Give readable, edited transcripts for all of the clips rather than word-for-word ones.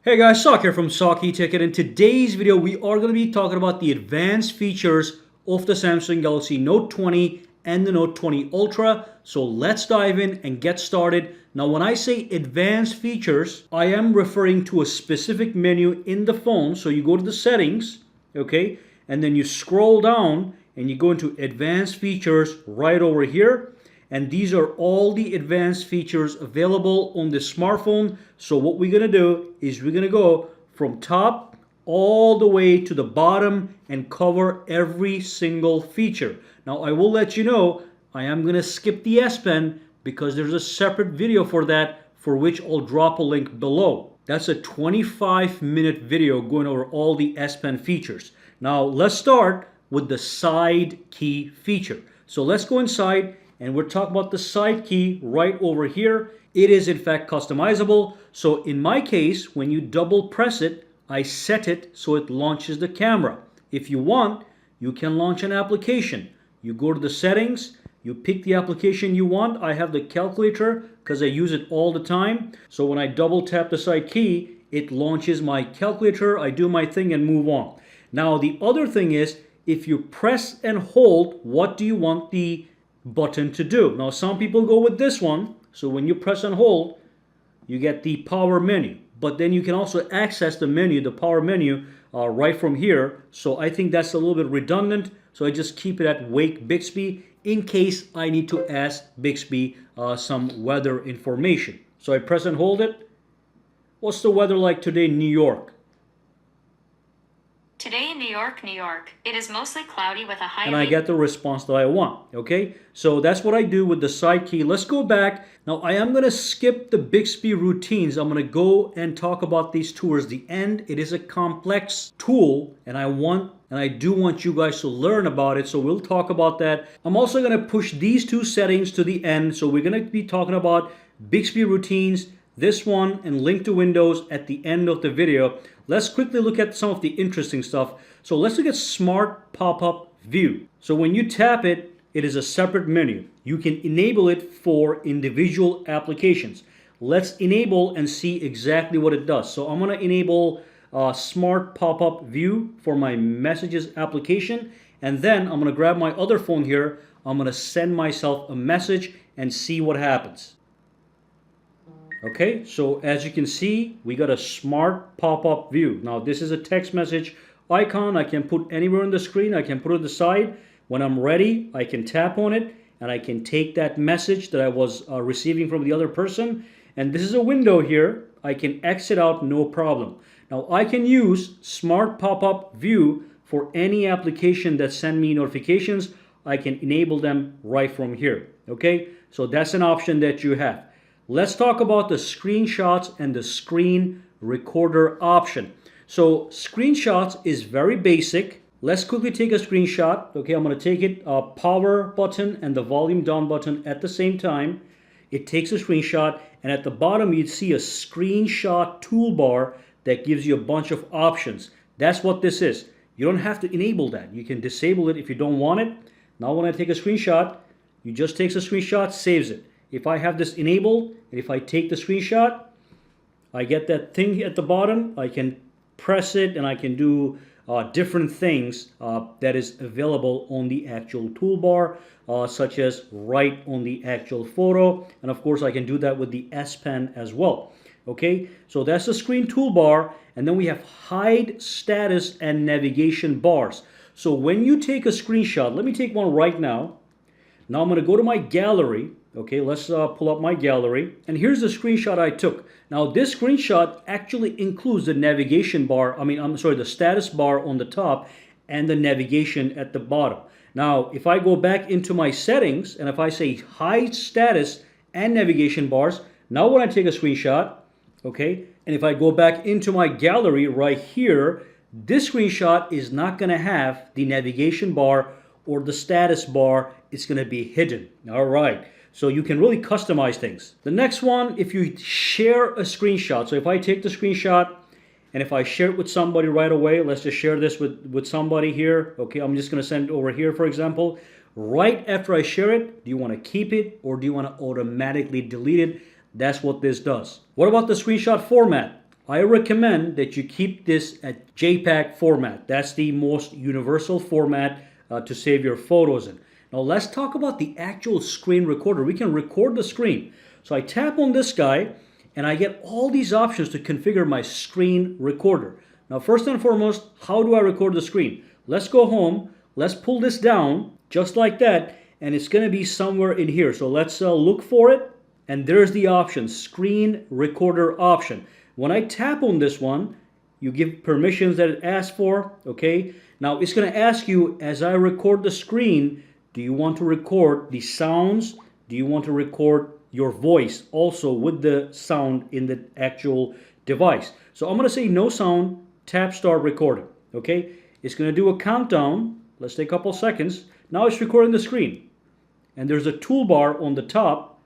Hey guys, Sak here from SAKITECH, and in today's video we are going to be talking about the advanced features of the Samsung Galaxy Note 20 and the Note 20 Ultra. So let's dive in and get started. Now when I say advanced features, I am referring to a specific menu in the phone. So you go to the settings, okay, and then you scroll down and you go into advanced features right over here. And these are all the advanced features available on the smartphone. So what we're going to do is we're going to go from top all the way to the bottom and cover every single feature. Now I will let you know I am going to skip the S Pen because there's a separate video for that, for which I'll drop a link below. That's a 25-minute video going over all the S Pen features. Now let's start with the side key feature. So let's go inside. And we're talking about the side key right over here. It is in fact customizable. So in my case, when you double press it, I set it so it launches the camera. If you want, you can launch an application. You go to the settings, you pick the application you want. I have the calculator because I use it all the time. So when I double tap the side key, it launches my calculator. I do my thing and move on. Now the other thing is, if you press and hold, what do you want the button to do? Now some people go with this one. So when you press and hold, you get the power menu, but then you can also access the menu, the power menu, right from here. So I think that's a little bit redundant, so I just keep it at Wake Bixby in case I need to ask Bixby some weather information. So I press and hold it. What's the weather like today in New York? Today in New York, New York, it is mostly cloudy with a high... And I get the response that I want, okay? So that's what I do with the side key. Let's go back. Now I am going to skip the Bixby routines. I'm going to go and talk about these towards the end. It is a complex tool, and I do want you guys to learn about it, so we'll talk about that. I'm also going to push these two settings to the end, so we're going to be talking about Bixby routines, this one, and link to Windows at the end of the video. Let's quickly look at some of the interesting stuff. So let's look at Smart Pop-Up View. So when you tap it, it is a separate menu. You can enable it for individual applications. Let's enable and see exactly what it does. So I'm going to enable Smart Pop-Up View for my Messages application. And then I'm going to grab my other phone here. I'm going to send myself a message and see what happens. Okay, so as you can see, we got a smart pop-up view. Now this is a text message icon. I can put anywhere on the screen. I can put it on the side. When I'm ready, I can tap on it and I can take that message that I was receiving from the other person. And this is a window here. I can exit out, no problem. Now I can use smart pop-up view for any application that send me notifications. I can enable them right from here. Okay, so that's an option that you have. Let's talk about the screenshots and the screen recorder option. So screenshots is very basic. Let's quickly take a screenshot. Okay, I'm going to take it, power button and the volume down button at the same time. It takes a screenshot, and at the bottom you'd see a screenshot toolbar that gives you a bunch of options. That's what this is. You don't have to enable that. You can disable it if you don't want it. Now when I take a screenshot, you just take a screenshot, saves it. If I have this enabled, and if I take the screenshot, I get that thing at the bottom. I can press it and I can do different things that is available on the actual toolbar, such as write on the actual photo. And of course, I can do that with the S Pen as well. Okay, so that's the screen toolbar. And then we have hide status and navigation bars. So when you take a screenshot, let me take one right now. Now I'm going to go to my gallery. Okay, let's pull up my gallery. And here's the screenshot I took. Now this screenshot actually includes the navigation bar. The status bar on the top and the navigation at the bottom. Now, if I go back into my settings and if I say hide status and navigation bars, now when I take a screenshot, okay, and if I go back into my gallery right here, this screenshot is not going to have the navigation bar or the status bar. It's going to be hidden. All right. So you can really customize things. The next one, if you share a screenshot. So if I take the screenshot and if I share it with somebody right away, let's just share this with somebody here. Okay, I'm just going to send it over here, for example. Right after I share it, do you want to keep it or do you want to automatically delete it? That's what this does. What about the screenshot format? I recommend that you keep this at JPEG format. That's the most universal format to save your photos in. Now let's talk about the actual screen recorder. We can record the screen. So I tap on this guy and I get all these options to configure my screen recorder. Now first and foremost, how do I record the screen? Let's go home. Let's pull this down just like that, and it's going to be somewhere in here. So let's look for it, and there's the option, screen recorder option. When I tap on this one, you give permissions that it asks for, okay? Now it's going to ask you, as I record the screen, do you want to record the sounds? Do you want to record your voice also with the sound in the actual device? So I'm going to say no sound, tap start recording, okay? It's going to do a countdown. Let's take a couple seconds. Now it's recording the screen. And there's a toolbar on the top,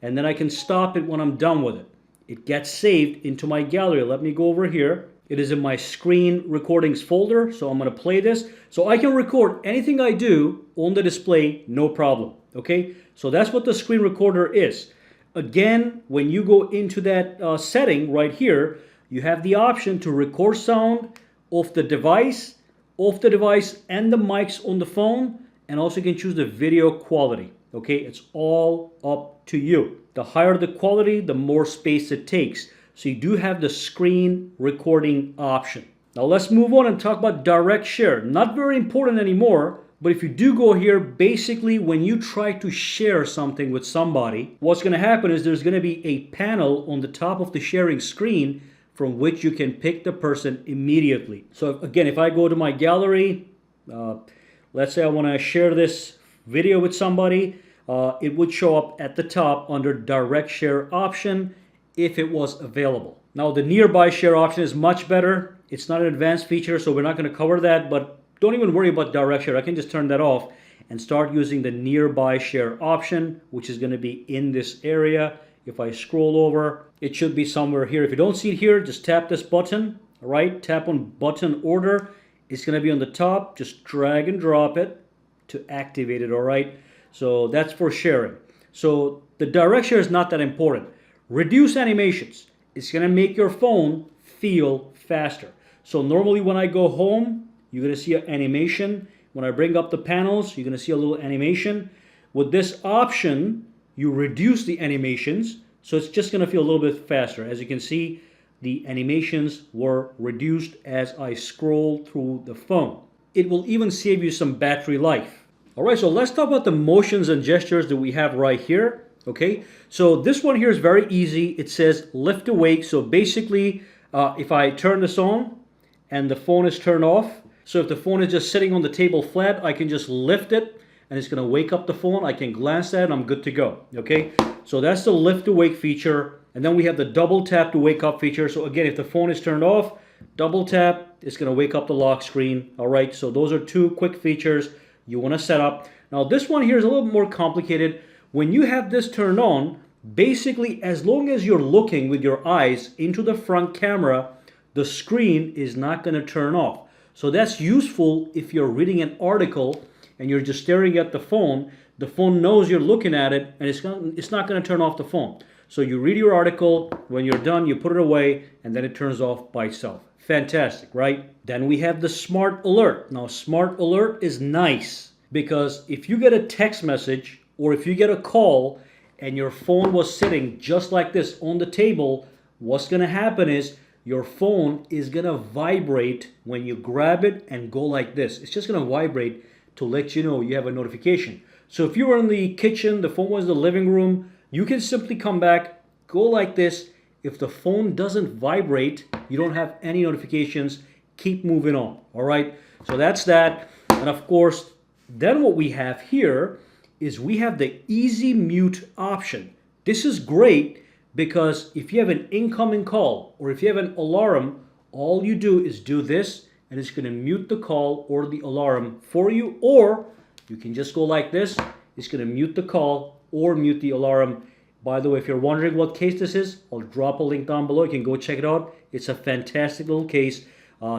and then I can stop it when I'm done with it. It gets saved into my gallery. Let me go over here. It is in my screen recordings folder, so I'm going to play this. So I can record anything I do on the display, no problem. Okay, so that's what the screen recorder is. Again, when you go into that setting right here, you have the option to record sound off the device and the mics on the phone, and also you can choose the video quality. Okay, it's all up to you. The higher the quality, the more space it takes. So you do have the screen recording option. Now let's move on and talk about direct share. Not very important anymore, but if you do go here, basically when you try to share something with somebody, what's going to happen is there's going to be a panel on the top of the sharing screen from which you can pick the person immediately. So again, if I go to my gallery, let's say I want to share this video with somebody, it would show up at the top under direct share option if it was available. Now the nearby share option is much better. It's not an advanced feature, so we're not going to cover that, but don't even worry about direct share. I can just turn that off and start using the nearby share option, which is going to be in this area. If I scroll over, it should be somewhere here. If you don't see it here, just tap this button, all right? Tap on button order. It's going to be on the top. Just drag and drop it to activate it, all right? So that's for sharing. So the direct share is not that important. Reduce animations. It's going to make your phone feel faster. So normally when I go home, you're going to see an animation. When I bring up the panels, you're going to see a little animation. With this option, you reduce the animations, so it's just going to feel a little bit faster. As you can see, the animations were reduced as I scroll through the phone. It will even save you some battery life. All right, so let's talk about the motions and gestures that we have right here. Okay, so this one here is very easy. It says lift awake. So basically, if I turn this on and the phone is turned off, so if the phone is just sitting on the table flat, I can just lift it and it's going to wake up the phone. I can glance at it and I'm good to go. Okay, so that's the lift awake feature. And then we have the double tap to wake up feature. So again, if the phone is turned off, double tap, it's going to wake up the lock screen. All right, so those are two quick features you want to set up. Now this one here is a little more complicated. When you have this turned on, basically as long as you're looking with your eyes into the front camera, the screen is not going to turn off. So that's useful if you're reading an article and you're just staring at the phone. The phone knows you're looking at it and it's not going to turn off the phone. So you read your article, when you're done, you put it away, and then it turns off by itself. Fantastic, right? Then we have the smart alert. Now, smart alert is nice because if you get a text message or if you get a call and your phone was sitting just like this on the table, what's going to happen is your phone is going to vibrate when you grab it and go like this. It's just going to vibrate to let you know you have a notification. So if you were in the kitchen, the phone was in the living room, you can simply come back, go like this. If the phone doesn't vibrate, you don't have any notifications, keep moving on, all right? So that's that. And of course, then what we have here is we have the easy mute option. This is great because if you have an incoming call or if you have an alarm, all you do is do this and it's going to mute the call or the alarm for you, or you can just go like this. It's going to mute the call or mute the alarm. By the way, if you're wondering what case this is, I'll drop a link down below. You can go check it out. It's a fantastic little case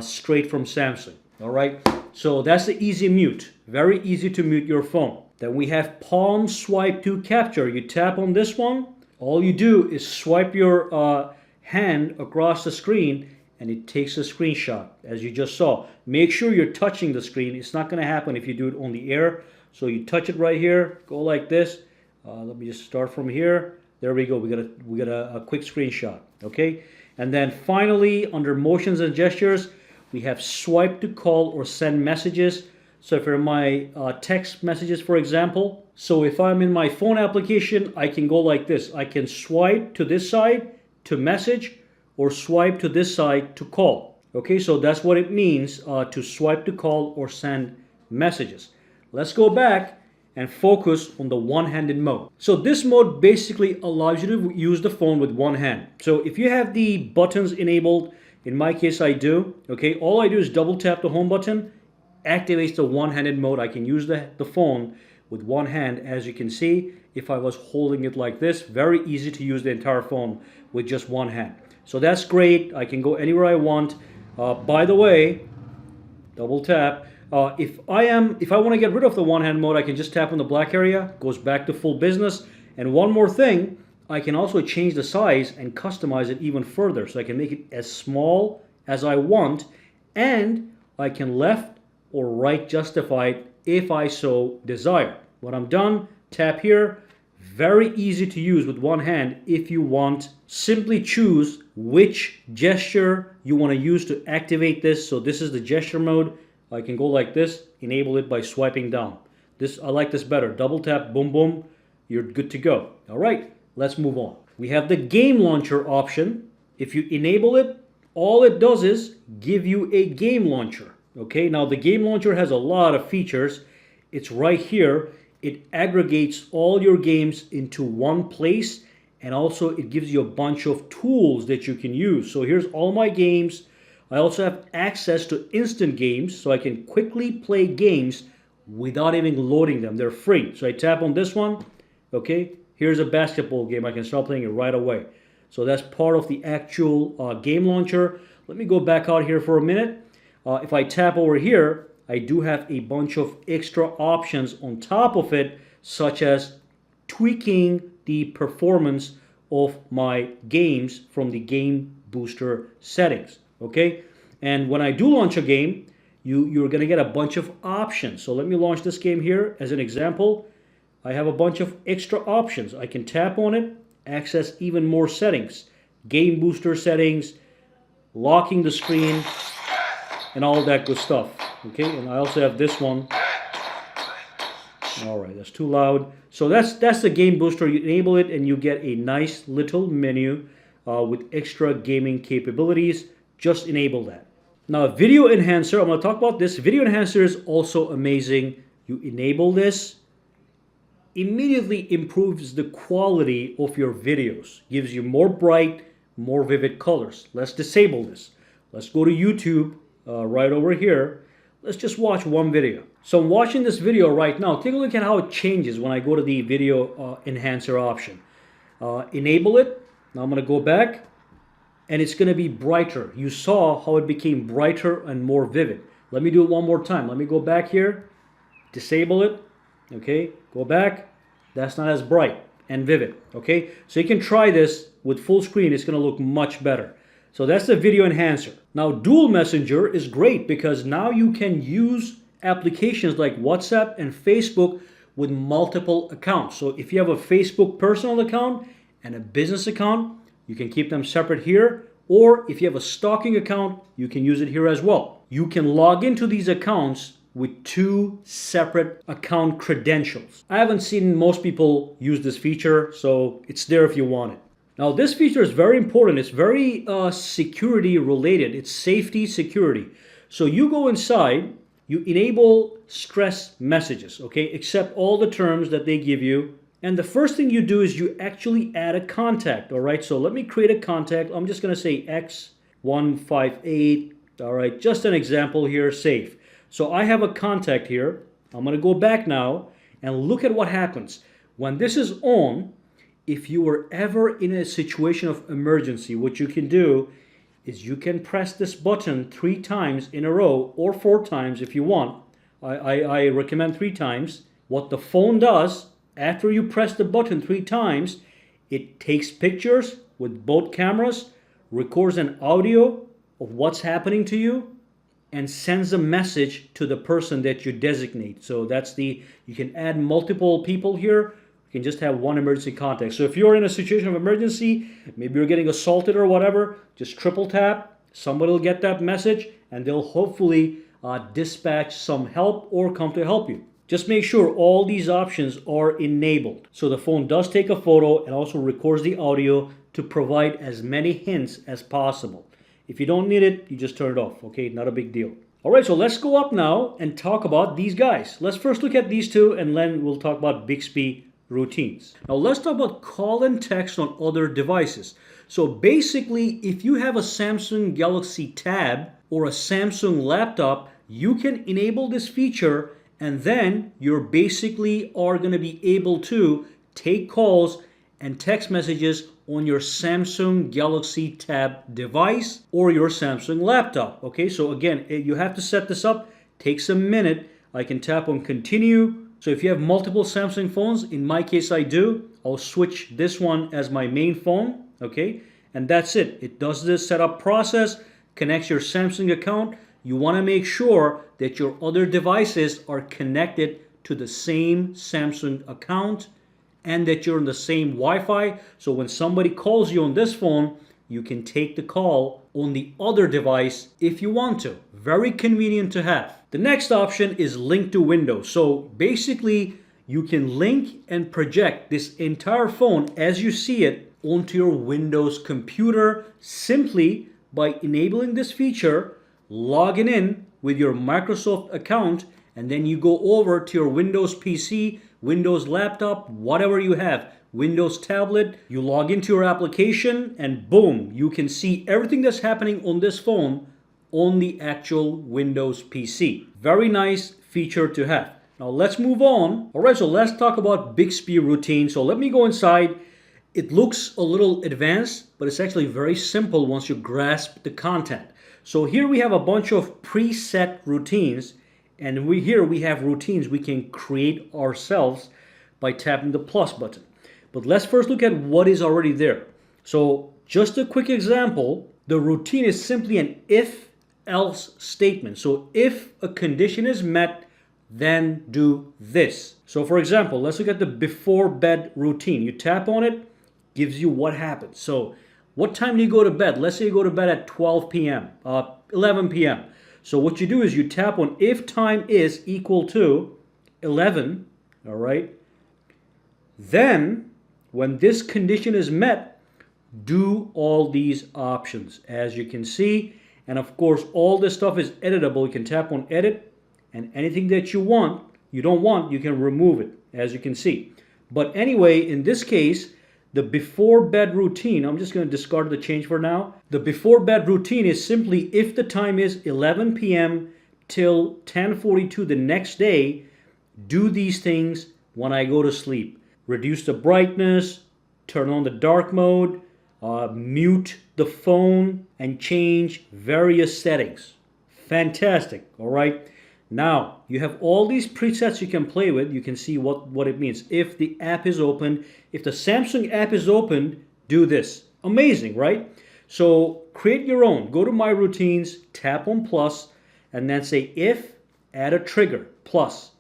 straight from Samsung. All right, so that's the easy mute. Very easy to mute your phone. Then we have palm swipe to capture. You tap on this one. All you do is swipe your hand across the screen and it takes a screenshot, as you just saw. Make sure you're touching the screen. It's not going to happen if you do it on the air. So you touch it right here, go like this. Let me just start from here. There we go. We got a quick screenshot. Okay, and then finally under motions and gestures, we have swipe to call or send messages. So if you're in my text messages, for example, so if I'm in my phone application, I can go like this. I can swipe to this side to message or swipe to this side to call. Okay, so that's what it means to swipe to call or send messages. Let's go back and focus on the one-handed mode. So this mode basically allows you to use the phone with one hand. So if you have the buttons enabled, in my case I do, okay, all I do is double tap the home button, activates the one-handed mode. I can use the phone with one hand. As you can see, if I was holding it like this, very easy to use the entire phone with just one hand. So that's great. I can go anywhere I want. By the way, double tap. If I want to get rid of the one-hand mode, I can just tap on the black area, goes back to full business. And one more thing, I can also change the size and customize it even further. So I can make it as small as I want, and I can left or right justify it if I so desire. When I'm done, tap here. Very easy to use with one hand. If you want, simply choose which gesture you want to use to activate this. So this is the gesture mode. I can go like this, enable it by swiping down. I like this better. Double tap, boom, boom, you're good to go. All right, let's move on. We have the game launcher option. If you enable it, all it does is give you a game launcher. Okay, now the game launcher has a lot of features. It's right here. It aggregates all your games into one place, and also it gives you a bunch of tools that you can use. So here's all my games. I also have access to instant games, so I can quickly play games without even loading them. They're free. So I tap on this one. Okay, here's a basketball game. I can start playing it right away. So that's part of the actual game launcher. Let me go back out here for a minute. If I tap over here, I do have a bunch of extra options on top of it, such as tweaking the performance of my games from the game booster settings. Okay, and when I do launch a game, you're going to get a bunch of options. So let me launch this game here as an example. I have a bunch of extra options. I can tap on it, access even more settings, game booster settings, locking the screen, and all that good stuff. Okay, and I also have this one. All right, that's too loud. So that's the game booster. You enable it and you get a nice little menu with extra gaming capabilities. Just enable that. Now, video enhancer, I'm going to talk about this. Video enhancer is also amazing. You enable this, immediately improves the quality of your videos, gives you more bright, more vivid colors. Let's disable this. Let's go to YouTube right over here. Let's just watch one video. So I'm watching this video right now. Take a look at how it changes when I go to the video enhancer option. Enable it. Now I'm going to go back, and it's going to be brighter. You saw how it became brighter and more vivid. Let me do it one more time. Let me go back here, disable it. Okay, go back. That's not as bright and vivid. Okay, so you can try this with full screen. It's going to look much better. So that's the video enhancer. Now, dual messenger is great because now you can use applications like WhatsApp and Facebook with multiple accounts. So if you have a Facebook personal account and a business account, you can keep them separate here. Or if you have a stalking account, you can use it here as well. You can log into these accounts with two separate account credentials. I haven't seen most people use this feature, so it's there if you want it. Now, this feature is very important. It's very security related. It's safety security. So you go inside, you enable stress messages, okay? Accept all the terms that they give you. And the first thing you do is you actually add a contact, all right? So let me create a contact. I'm just going to say X158, all right? Just an example here, save. So I have a contact here. I'm going to go back now and look at what happens. When this is on, if you were ever in a situation of emergency, what you can do is you can press this button 3 times in a row or 4 times if you want. I recommend 3 times. What the phone does, after you press the button 3 times, it takes pictures with both cameras, records an audio of what's happening to you, and sends a message to the person that you designate. So you can add multiple people here. You can just have one emergency contact. So if you're in a situation of emergency, maybe you're getting assaulted or whatever, just triple tap, somebody will get that message, and they'll hopefully dispatch some help or come to help you. Just make sure all these options are enabled. So the phone does take a photo and also records the audio to provide as many hints as possible. If you don't need it, you just turn it off, okay? Not a big deal. All right, so let's go up now and talk about these guys. Let's first look at these two, and then we'll talk about Bixby routines. Now let's talk about call and text on other devices. So basically, if you have a Samsung Galaxy Tab or a Samsung laptop, you can enable this feature, and then you're basically are going to be able to take calls and text messages on your Samsung Galaxy Tab device or your Samsung laptop. Okay, so again, you have to set this up. Takes a minute. I can tap on continue. So if you have multiple Samsung phones, in my case I do, I'll switch this one as my main phone. Okay, and that's it. It does this setup process, connects your Samsung account. You want to make sure that your other devices are connected to the same Samsung account and that you're on the same Wi-Fi. So when somebody calls you on this phone, you can take the call on the other device if you want to. Very convenient to have. The next option is link to Windows. So basically, you can link and project this entire phone as you see it onto your Windows computer simply by enabling this feature, logging in with your Microsoft account, and then you go over to your Windows PC, Windows laptop, whatever you have, Windows tablet, you log into your application, and boom, you can see everything that's happening on this phone on the actual Windows PC. Very nice feature to have. Now let's move on. All right, so let's talk about Bixby Routine. So let me go inside. It looks a little advanced, but it's actually very simple once you grasp the content. So here we have a bunch of preset routines, and here we have routines we can create ourselves by tapping the plus button. But let's first look at what is already there. So just a quick example, the routine is simply an if-else statement. So if a condition is met, then do this. So for example, let's look at the before bed routine. You tap on it, gives you what happens. So what time do you go to bed? Let's say you go to bed at 12 p.m., 11 p.m. So what you do is you tap on if time is equal to 11, all right? Then when this condition is met, do all these options as you can see. And of course, all this stuff is editable. You can tap on edit, and anything that you don't want, you can remove it as you can see. But anyway, in this case, the before bed routine, I'm just going to discard the change for now. The before bed routine is simply if the time is 11 p.m. till 10:42 the next day, do these things when I go to sleep. Reduce the brightness, turn on the dark mode, mute the phone, and change various settings. Fantastic, all right? Now, you have all these presets you can play with. You can see what it means. If the app is open, if the Samsung app is open, do this. Amazing, right? So create your own. Go to My Routines, tap on plus, and then say if, add a trigger, plus.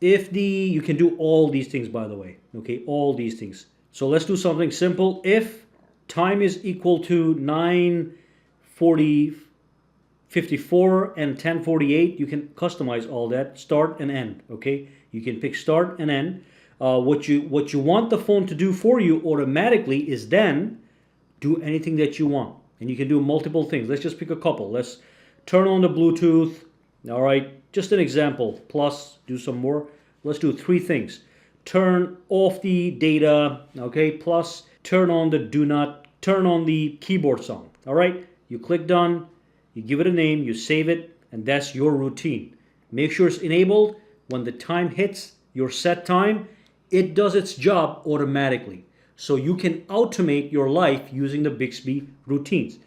You can do all these things, by the way. Okay, all these things. So let's do something simple. If time is equal to 9:54 and 10:48, you can customize all that, start and end. Okay, you can pick start and end. What you want the phone to do for you automatically is then do anything that you want, and you can do multiple things. Let's just pick a couple. Let's turn on the Bluetooth. All right, just an example. Plus, do some more. Let's do 3 things. Turn off the data. Okay, plus turn on the keyboard song. All right, you click done. You give it a name, you save it, and that's your routine. Make sure it's enabled. When the time hits your set time, it does its job automatically. So you can automate your life using the Bixby routines.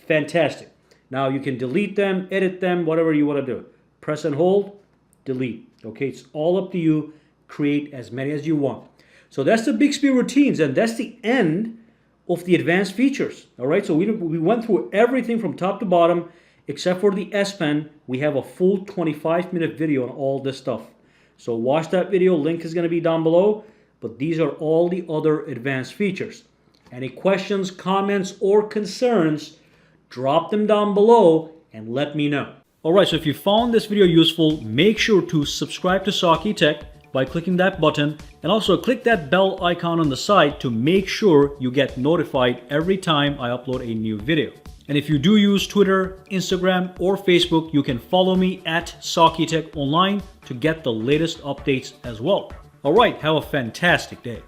Fantastic. Now you can delete them, edit them, whatever you want to do. Press and hold, delete. Okay, it's all up to you. Create as many as you want. So that's the Bixby routines, and that's the end of the advanced features. All right, so we went through everything from top to bottom except for the S Pen. We have a full 25-minute video on all this stuff. So watch that video, link is going to be down below. But these are all the other advanced features. Any questions, comments, or concerns, drop them down below and let me know. Alright, so if you found this video useful, make sure to subscribe to SAKITECH by clicking that button, and also click that bell icon on the side to make sure you get notified every time I upload a new video. And if you do use Twitter, Instagram, or Facebook, you can follow me at SAKITECH Online to get the latest updates as well. Alright, have a fantastic day.